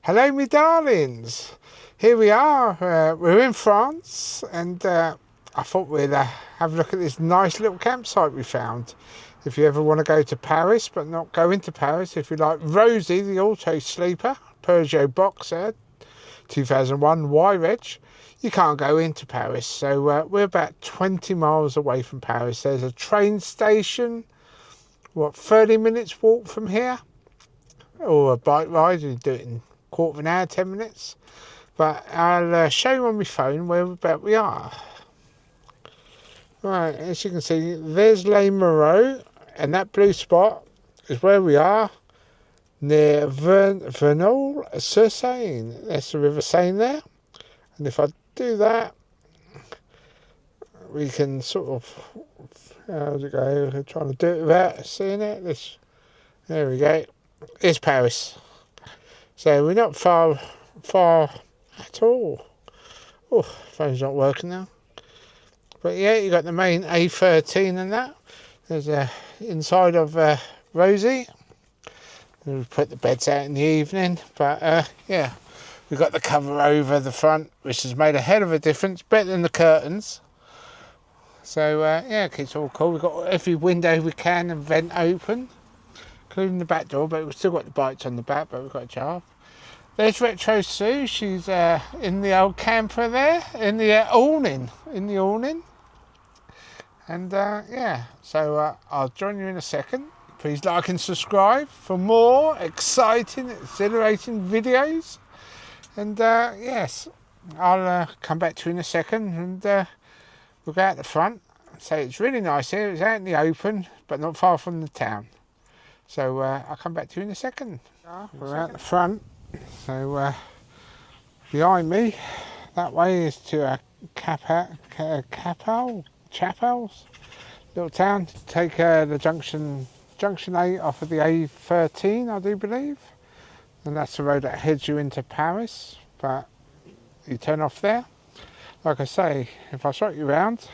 Hello me darlings, here we are, we're in France, and I thought we'd have a look at this nice little campsite we found. If you ever want to go to Paris but not go into Paris, if you like Rosie the auto sleeper, Peugeot Boxer 2001 Y-Reg, you can't go into Paris. So we're about 20 miles away from Paris. There's a train station, 30 minutes walk from here, or a bike ride, you do it in quarter of an hour, 10 minutes. But I'll show you on my phone where about we are. Right, as you can see, there's Les Mureaux, and that blue spot is where we are, near Vernol-sur-Seine. There's the River Seine there. And if I do that, we can sort of, how's it go? I'm trying to do it without seeing it. There we go. It's Paris. So we're not far at all. Oh, phone's not working now. But yeah, you got the main A13 and that. There's inside of Rosie. We put the beds out in the evening. But yeah, we've got the cover over the front, which has made a hell of a difference. Better than the curtains. So yeah, it's all cool. We've got every window we can and vent open, including the back door, but we've still got the bites on the back, but we've got a jar. There's Retro Sue, she's in the old camper there, in the awning. And yeah, so I'll join you in a second. Please like and subscribe for more exciting, exhilarating videos. And yes, I'll come back to you in a second, and we'll go out the front. So it's really nice here, it's out in the open, but not far from the town. So I'll come back to you in a second. We're out the front. So behind me, that way is to Chapels, little town. Take the junction 8 off of the A13, I do believe, and that's the road that heads you into Paris. But you turn off there. Like I say, if I shot you around,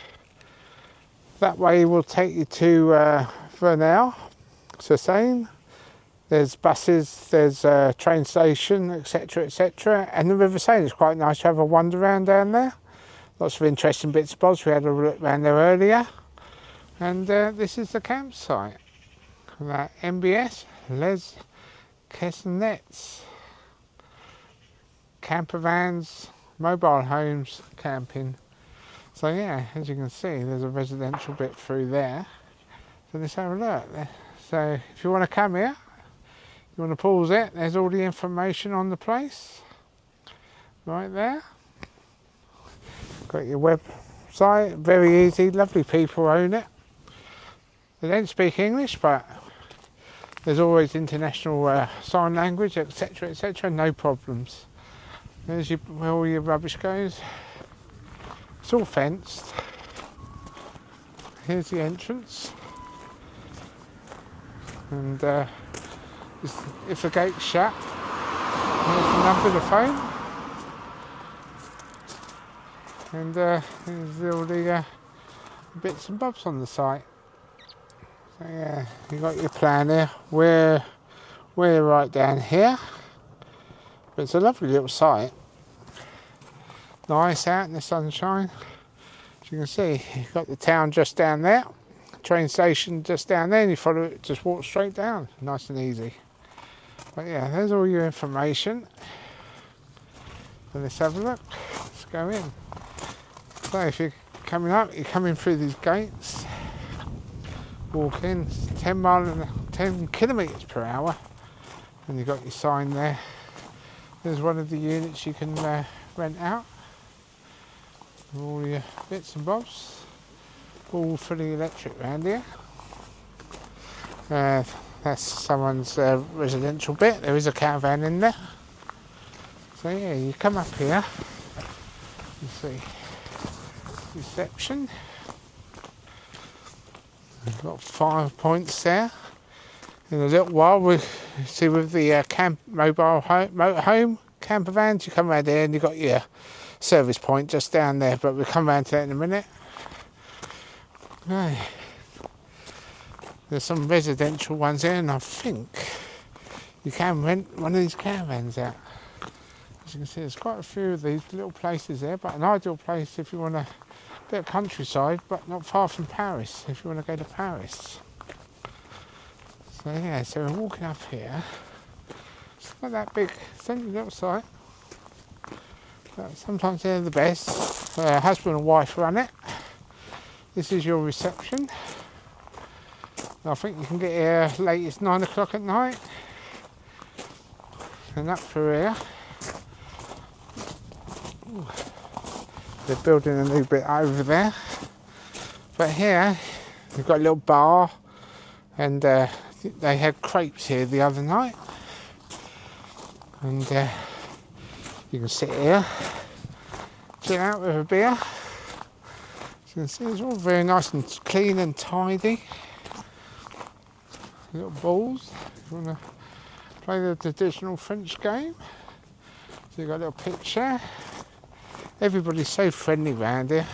that way will take you to Vernol-sur-Seine. There's buses, there's a train station, etc, etc. And the River Seine is quite nice to have a wander around down there. Lots of interesting bits and bobs. We had a look around there earlier. And this is the campsite. That MBS, Les Caissenettes. Campervans, mobile homes, camping. So yeah, as you can see, there's a residential bit through there. So let's have a look. So if you want to come here, you want to pause it, there's all the information on the place right there. Got your website, very easy, lovely people own it. They don't speak English, but there's always international sign language, etc, etc, no problems. There's where all your rubbish goes. It's all fenced. Here's the entrance, and if the gate's shut, there's the number of the phone, and there's all the bits and bobs on the site. So yeah, you got your plan here. We're right down here, but it's a lovely little site. Nice out in the sunshine. As you can see, you've got the town just down there, train station just down there, and you follow it, just walk straight down, nice and easy. But yeah, there's all your information. So let's have a look. Let's go in. So if you're coming up, you're coming through these gates. Walk in, 10 kilometres per hour, and you've got your sign there. There's one of the units you can rent out. All your bits and bobs, all fully electric around here. That's someone's residential bit. There is a caravan in there. So yeah, you come up here, you see reception. We've got 5 points there. In a little while, we'll see with the mobile motorhome campervans, you come around here and you've got your service point just down there, but we'll come around to that in a minute. Right. There's some residential ones here, and I think you can rent one of these caravans out. As you can see, there's quite a few of these little places there, but an ideal place if you want a bit of countryside, but not far from Paris, if you want to go to Paris. So yeah, so we're walking up here. It's not that big, it's only a little site. But sometimes they're the best. Husband and wife run it. This is your reception. I think you can get here late as 9 o'clock at night. And up through here. Ooh. They're building a new bit over there. But here, you've got a little bar. And they had crepes here the other night. And you can sit here, chill out with a beer. As you can see, it's all very nice and clean and tidy. Little balls, if you want to play the traditional French game. So you've got a little pitch there. Everybody's so friendly around here.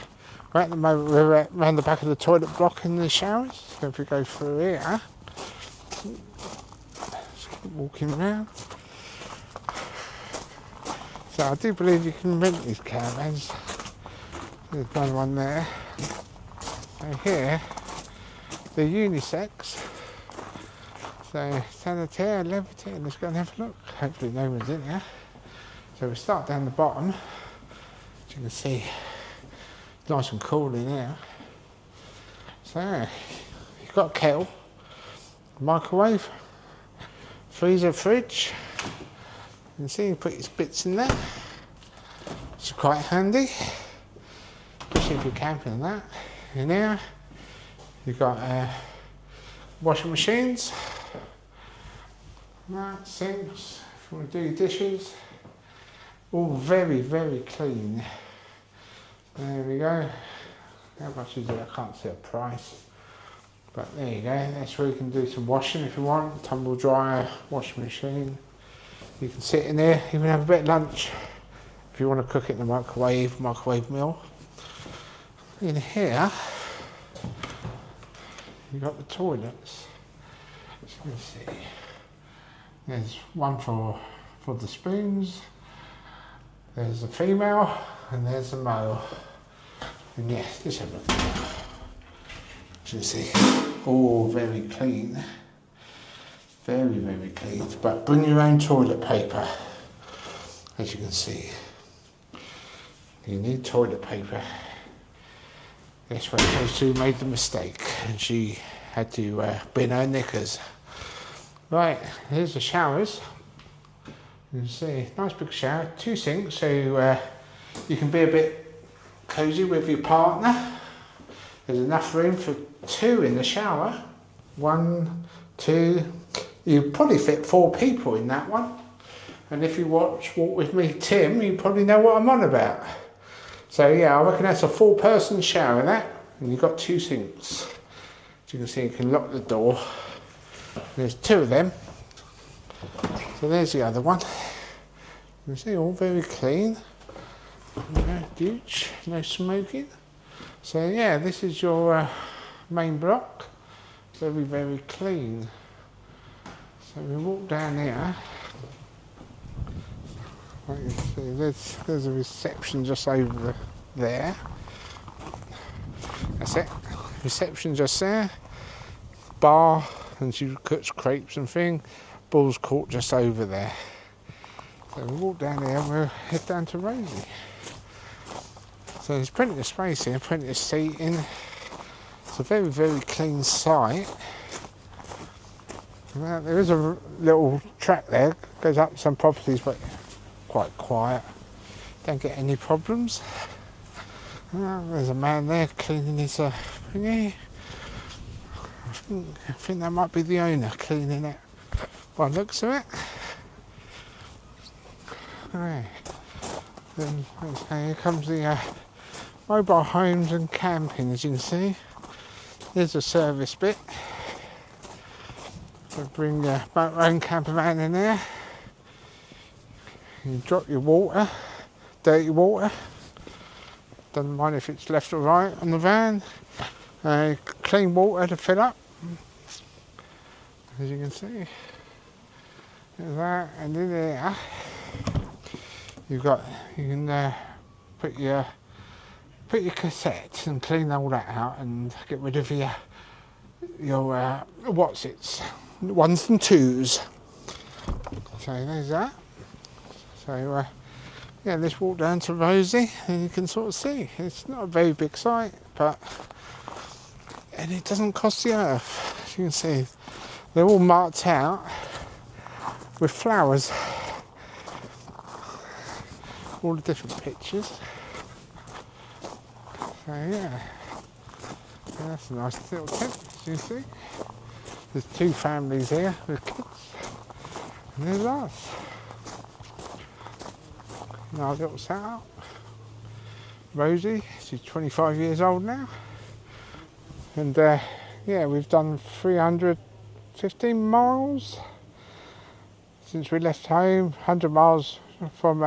Right at the moment we're around the back of the toilet block in the showers. So if we go through here, just keep walking around. So I do believe you can rent these caravans. There's another one there. So here, they're unisex. So sanitaire, levitating, let's go and have a look. Hopefully no one's in here. So we start down the bottom. As you can see, it's nice and cool in here. So you've got a kettle, microwave, freezer, fridge. You can see you put your bits in there. It's quite handy, especially if you're camping and that. In here, you've got washing machines, sinks, if you want to do your dishes. All very, very clean. There we go. How much is it? I can't see a price. But there you go. That's where you can do some washing if you want. Tumble dryer, washing machine. You can sit in there, even have a bit of lunch. If you want to cook it in the microwave meal. In here, you've got the toilets. So let's see. There's one for the spoons. There's a female and there's a male. And yes, let's have a look at that. As you can see, all very clean. Very, very clean. But bring your own toilet paper. As you can see. You need toilet paper. That's where Sue made the mistake. And she had to bin her knickers. Right, here's the showers. You can see, nice big shower, 2 sinks, so you can be a bit cosy with your partner. There's enough room for 2 in the shower. 1, 2, you probably fit 4 people in that one. And if you watch Walk With Me Tim, you probably know what I'm on about. So yeah, I reckon that's a 4-person shower, that. And you've got 2 sinks. As you can see, you can lock the door. There's 2 of them. So there's the other one. You can see all very clean. No douche, no smoking. So yeah, this is your main block. Very, very clean. So we walk down here. Like you see, there's a reception just over there. That's it. Reception just there. Bar, and she cooks crepes and thing. Ball's court just over there. So we walk down here and we'll head down to Rosie. So there's plenty of space here, plenty of seating. It's a very, very clean site. Now, there is a little track there, goes up some properties, but quite quiet. Don't get any problems. There's a man there cleaning his thingy. I think that might be the owner cleaning it by the looks of it. Right. Then here comes the mobile homes and camping, as you can see. There's a service bit. So bring your motorhome campervan in there. You drop your water, dirty water. Doesn't mind if it's left or right on the van. Clean water to fill up. As you can see. There's that, and in there You can put your cassette and clean all that out and get rid of your what's its ones and twos. So there's that. So yeah, let's walk down to Rosie and you can sort of see it's not a very big site, and it doesn't cost the earth. As you can see, they're all marked out with flowers, all the different pictures. So yeah, that's a nice little tent, as you see. There's two families here with kids, and there's us. And our little setup. Rosie, she's 25 years old now, and yeah, we've done 315 miles since we left home. 100 miles from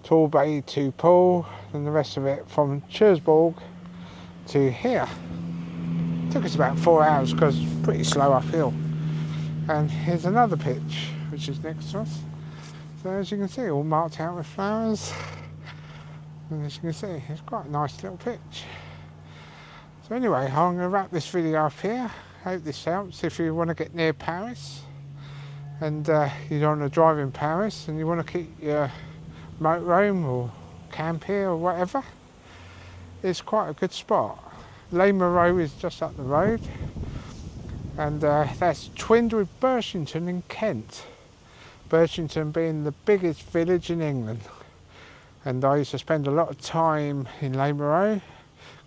Torbay to Poole, and the rest of it from Cherbourg to here. It took us about 4 hours because it's pretty slow uphill. And here's another pitch which is next to us. So as you can see, all marked out with flowers. And as you can see, it's quite a nice little pitch. So anyway, I'm going to wrap this video up here. Hope this helps. If you want to get near Paris and you don't want to drive in Paris and you want to keep your motorhome or camp here or whatever, it's quite a good spot. Les Moreaux is just up the road, and that's twinned with Birchington in Kent. Birchington being the biggest village in England. And I used to spend a lot of time in Les Moreaux,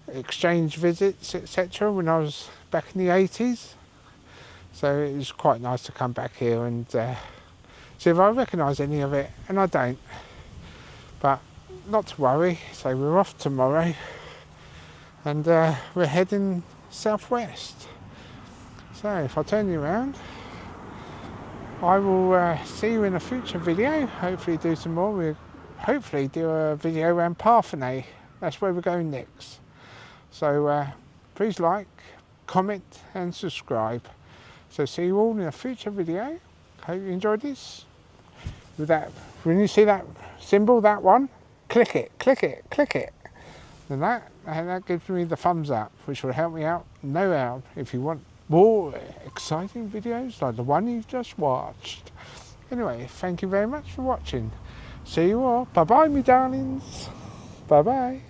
exchange visits, etc. when I was back in the 80s. So it was quite nice to come back here and see if I recognise any of it, and I don't. But not to worry, so we're off tomorrow, and we're heading southwest. So if I turn you around, I will see you in a future video. Hopefully do some more. We'll hopefully do a video around Parfenay. That's where we're going next. So please like, comment and subscribe. So see you all in a future video. Hope you enjoyed this. With that, when you see that symbol, that one, click it, click it, click it. And that gives me the thumbs up, which will help me out no doubt if you want more exciting videos like the one you've just watched. Anyway, thank you very much for watching. See you all. Bye bye, me darlings. Bye bye.